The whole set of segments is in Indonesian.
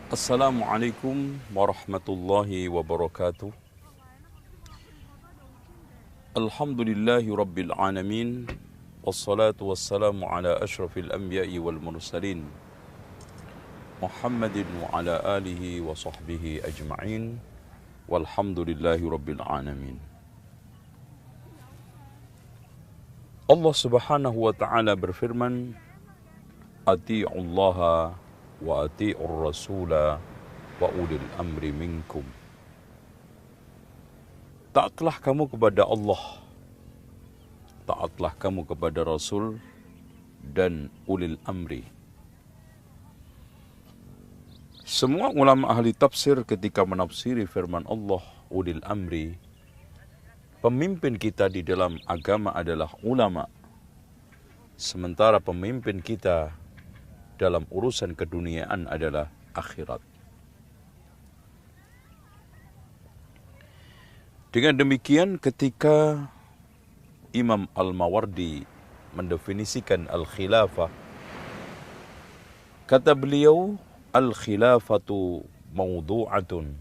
Assalamualaikum warahmatullahi wabarakatuh. Alhamdulillahi rabbil alamin. Wassalatu wassalamu ala ashrafil anbiya'i wal mursalin Muhammadin wa ala alihi wa sahbihi ajma'in. Walhamdulillahi rabbil alamin. Allah subhanahu wa ta'ala berfirman, Ati'ullaha wa ati'ur rasula wa ulil amri minkum. Taatlah kamu kepada Allah, taatlah kamu kepada Rasul dan ulil amri. Semua ulama ahli tafsir ketika menafsiri firman Allah ulil amri, pemimpin kita di dalam agama adalah ulama, sementara pemimpin kita dalam urusan keduniaan adalah akhirat. Dengan demikian, ketika Imam Al-Mawardi mendefinisikan al-khilafah, kata beliau, al-khilafatu mawdu'atun,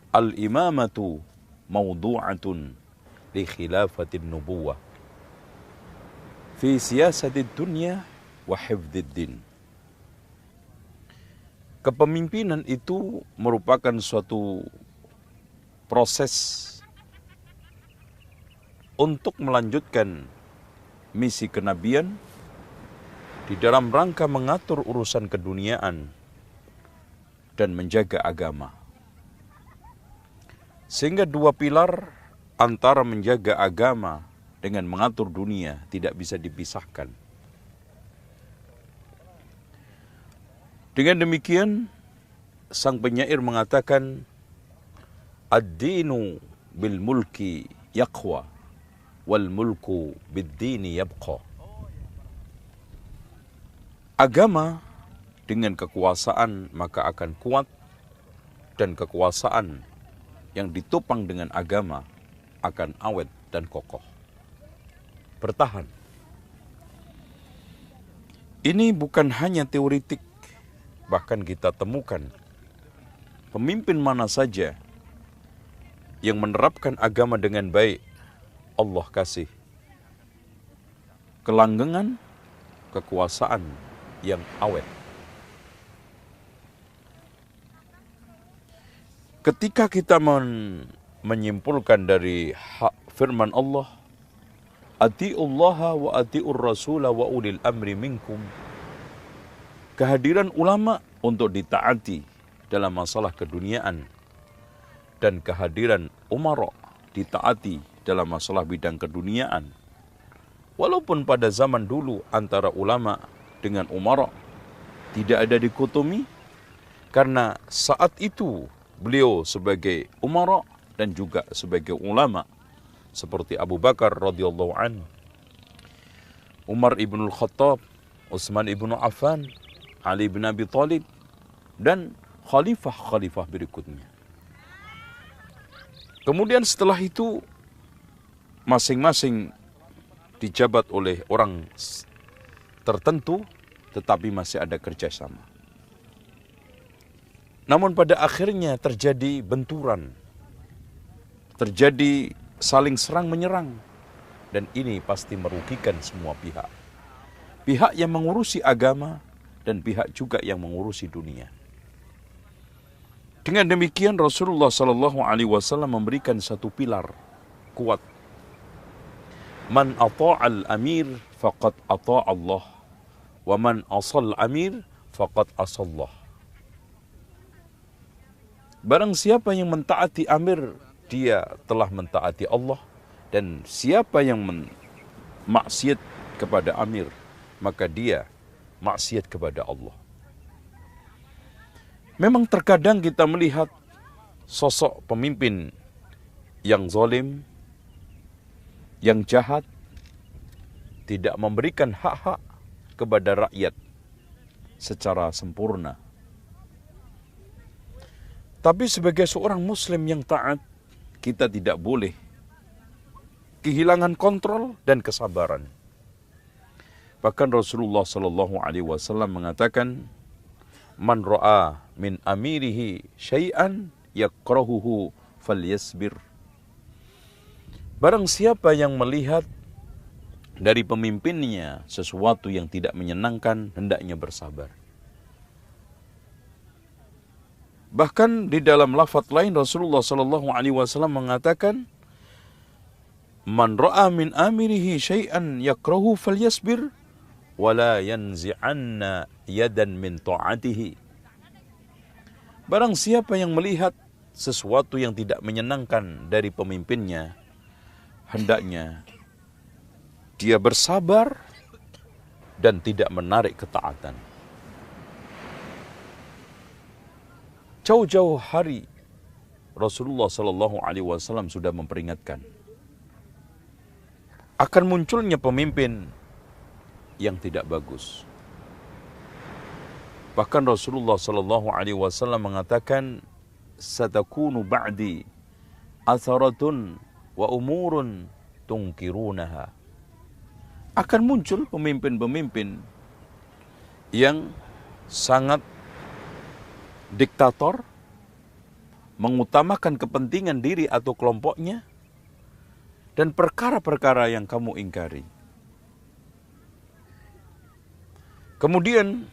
al-imamatu mawdu'atun li khilafatin nubuwah fi siyasatid dunya wa hifdziddin. Kepemimpinan itu merupakan suatu proses untuk melanjutkan misi kenabian di dalam rangka mengatur urusan keduniaan dan menjaga agama. Sehingga dua pilar antara menjaga agama dengan mengatur dunia tidak bisa dipisahkan. Dengan demikian, sang penyair mengatakan, Ad-dinu bil mulki yaqwa, wal mulku bid-dini yabqa. Agama dengan kekuasaan maka akan kuat, dan kekuasaan yang ditopang dengan agama akan awet dan kokoh, bertahan. Ini bukan hanya teoretik, bahkan kita temukan pemimpin mana saja yang menerapkan agama dengan baik, Allah kasih kelanggengan kekuasaan yang awet. Ketika kita menyimpulkan dari firman Allah, Ati'ullaha wa ati'ur rasula wa ulil amri minkum, kehadiran ulama untuk ditaati dalam masalah keduniaan dan kehadiran umara ditaati dalam masalah bidang keduniaan. Walaupun pada zaman dulu antara ulama dengan umara tidak ada dikotomi, karena saat itu beliau sebagai umara dan juga sebagai ulama, seperti Abu Bakar radhiyallahu anhu, Umar ibn Khattab, Utsman ibn Affan, Ali bin Abi Thalib, dan khalifah-khalifah berikutnya. Kemudian setelah itu, masing-masing dijabat oleh orang tertentu, tetapi masih ada kerjasama. Namun pada akhirnya terjadi benturan, terjadi saling serang-menyerang, dan ini pasti merugikan semua pihak. Pihak yang mengurusi agama, dan pihak juga yang mengurusi dunia. Dengan demikian Rasulullah SAW memberikan satu pilar kuat. Man ata'al amir faqad ata'allah, wa man asal amir faqad asallah. Barang siapa yang mentaati amir, dia telah mentaati Allah, dan siapa yang maksiat kepada amir, maka dia maksiat kepada Allah. Memang terkadang kita melihat sosok pemimpin yang zalim, yang jahat, tidak memberikan hak-hak kepada rakyat secara sempurna. Tapi sebagai seorang muslim yang taat, kita tidak boleh kehilangan kontrol dan kesabaran. Bahkan Rasulullah SAW mengatakan, Man ra'a min amirihi syai'an yakrahuhu falyasbir. Barang siapa yang melihat dari pemimpinnya sesuatu yang tidak menyenangkan, hendaknya bersabar. Bahkan di dalam lafaz lain Rasulullah sallallahu alaihi wasallam mengatakan, "Man ra'a min amirihi syai'an yakrahu falyasbir wala yanzi'anna yadan min ta'atihi." Barang siapa yang melihat sesuatu yang tidak menyenangkan dari pemimpinnya, hendaknya dia bersabar dan tidak menarik ketaatan. Jauh-jauh hari Rasulullah sallallahu alaihi wasallam sudah memperingatkan akan munculnya pemimpin yang tidak bagus. Bahkan Rasulullah sallallahu alaihi wasallam mengatakan, "Satakunu ba'di atharatun wa umurun tungkirunaha." Akan muncul pemimpin-pemimpin yang sangat diktator, mengutamakan kepentingan diri atau kelompoknya, dan perkara-perkara yang kamu ingkari. Kemudian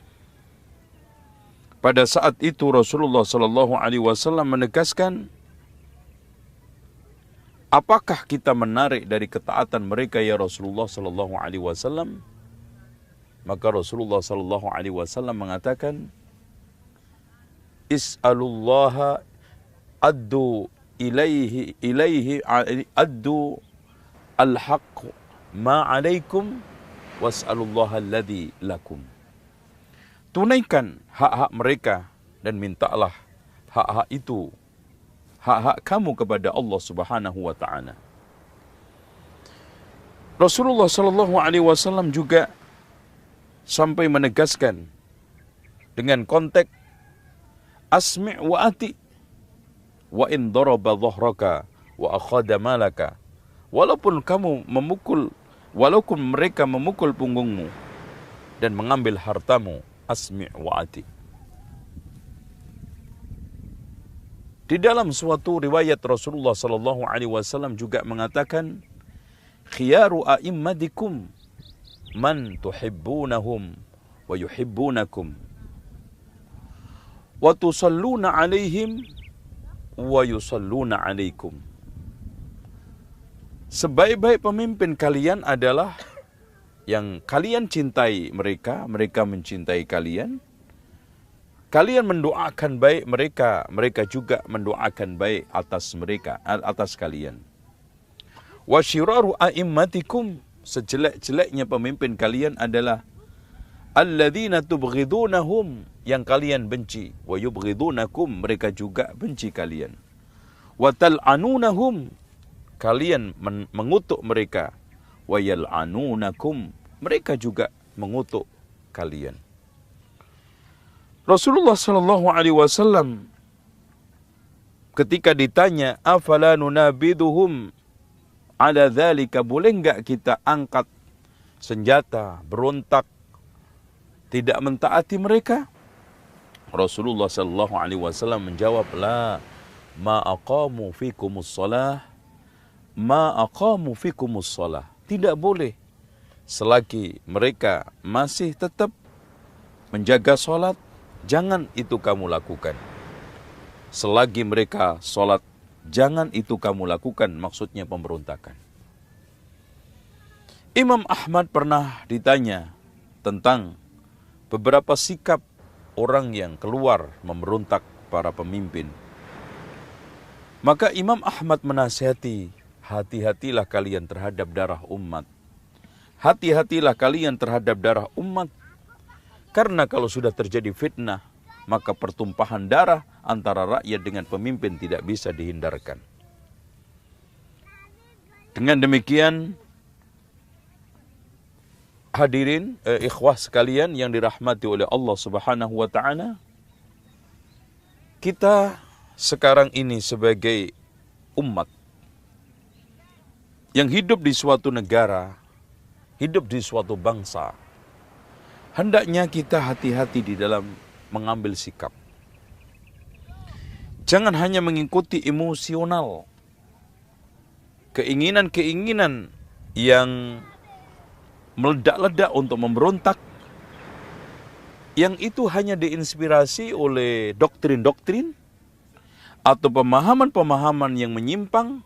pada saat itu Rasulullah sallallahu alaihi wasallam menegaskan, apakah kita menarik dari ketaatan mereka ya Rasulullah sallallahu alaihi wasallam? Maka Rasulullah sallallahu alaihi wasallam mengatakan, "Is'alullaha addu ilaihi addu al-haqq ma 'alaikum was'alullaha alladhi lakum." Tunaikan hak-hak mereka dan mintalah hak-hak itu, hak-hak kamu kepada Allah Subhanahu wa taala. Rasulullah sallallahu alaihi wasallam juga sampai menegaskan dengan konteks asmi' wa ati wa in daraba dhahraka wa akhadha malaka. Walaupun mereka memukul punggungmu dan mengambil hartamu, asmi' wa ati. Di dalam suatu riwayat Rasulullah sallallahu alaihi wasallam juga mengatakan, "Khiyaru a'immatikum man tuhibbunahum wa yuhibbunakum wa tusalluna 'alaihim wa yusalluna 'alaikum." Sebaik-baik pemimpin kalian adalah yang kalian cintai mereka, mereka mencintai kalian. Kalian mendoakan baik mereka, mereka juga mendoakan baik atas kalian. Wa syiraru a'immatikum, sejelek-jeleknya pemimpin kalian adalah alladzina tubghidunahum, yang kalian benci, wa yubghidunakum, mereka juga benci kalian. Wa tal'anunahum, kalian mengutuk mereka, wa yal'anunakum, mereka juga mengutuk kalian. Rasulullah sallallahu alaihi wasallam ketika ditanya, afala nunabiduhum ala dzalika, boleh enggak kita angkat senjata, berontak, tidak mentaati mereka? Rasulullah sallallahu alaihi wasallam menjawab, la ma aqamu fikumus shalah, ma aqamu fikumus shalah. Tidak boleh selagi mereka masih tetap menjaga salat, jangan itu kamu lakukan. Selagi mereka salat, jangan itu kamu lakukan, maksudnya pemberontakan. Imam Ahmad pernah ditanya tentang beberapa sikap orang yang keluar memberontak para pemimpin. Maka Imam Ahmad menasihati, hati-hatilah kalian terhadap darah umat. Hati-hatilah kalian terhadap darah umat. Karena kalau sudah terjadi fitnah, maka pertumpahan darah antara rakyat dengan pemimpin tidak bisa dihindarkan. Dengan demikian, hadirin, ikhwah sekalian yang dirahmati oleh Allah Subhanahu wa taala, kita sekarang ini sebagai umat yang hidup di suatu negara, hidup di suatu bangsa, hendaknya kita hati-hati di dalam mengambil sikap. Jangan hanya mengikuti emosional, keinginan-keinginan yang meledak-ledak untuk memberontak, yang itu hanya diinspirasi oleh doktrin-doktrin atau pemahaman-pemahaman yang menyimpang,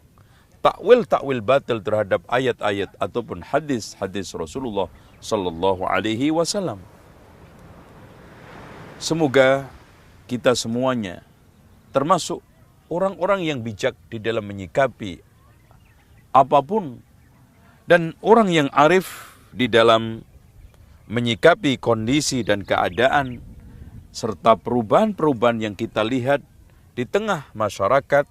takwil-takwil batil terhadap ayat-ayat ataupun hadis-hadis Rasulullah sallallahu alaihi wasallam. Semoga kita semuanya termasuk orang-orang yang bijak di dalam menyikapi apapun dan orang yang arif di dalam menyikapi kondisi dan keadaan serta perubahan-perubahan yang kita lihat di tengah masyarakat,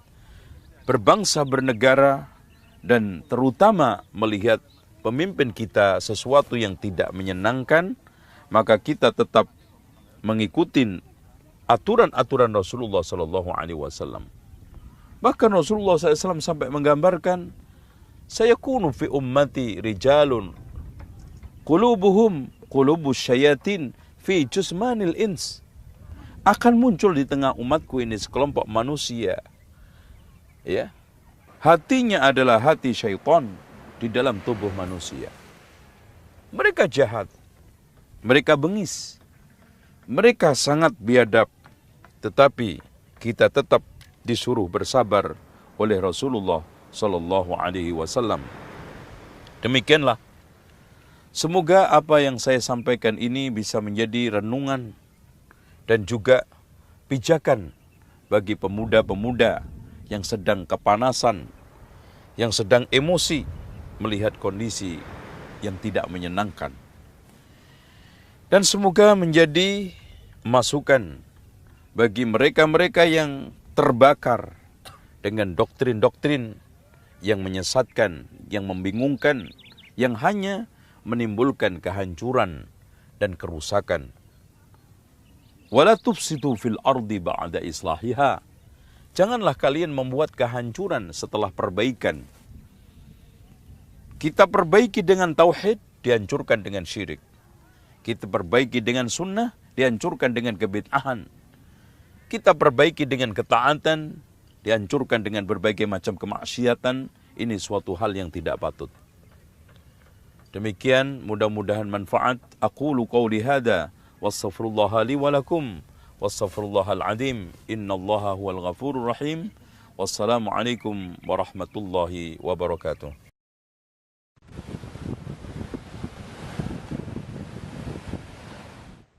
berbangsa, bernegara, dan terutama melihat pemimpin kita sesuatu yang tidak menyenangkan, maka kita tetap mengikuti aturan-aturan Rasulullah SAW. Bahkan Rasulullah SAW sampai menggambarkan, sayakunu fi ummati rijalun qulubuhum qulubus syayatin fi jusmanil ins. Akan muncul di tengah umatku ini sekelompok manusia, ya, hatinya adalah hati syaitan di dalam tubuh manusia. Mereka jahat, mereka bengis, mereka sangat biadab, tetapi kita tetap disuruh bersabar oleh Rasulullah sallallahu alaihi wasallam. Demikianlah, semoga apa yang saya sampaikan ini bisa menjadi renungan dan juga pijakan bagi pemuda-pemuda yang sedang kepanasan, yang sedang emosi melihat kondisi yang tidak menyenangkan. Dan semoga menjadi masukan bagi mereka-mereka yang terbakar dengan doktrin-doktrin yang menyesatkan, yang membingungkan, yang hanya menimbulkan kehancuran dan kerusakan. Wala tufsidu fil ardi ba'da islahiha. Janganlah kalian membuat kehancuran setelah perbaikan. Kita perbaiki dengan tauhid, dihancurkan dengan syirik. Kita perbaiki dengan sunnah, dihancurkan dengan kebid'ahan. Kita perbaiki dengan ketaatan, dihancurkan dengan berbagai macam kemaksiatan. Ini suatu hal yang tidak patut. Demikian, mudah-mudahan manfaat. Aqulu qawli hadha, wastaghfirullah li wa lakum, wastaghfirullahal azim. Innallaha huwal ghafurur rahim. Wassalamualaikum warahmatullahi wabarakatuh.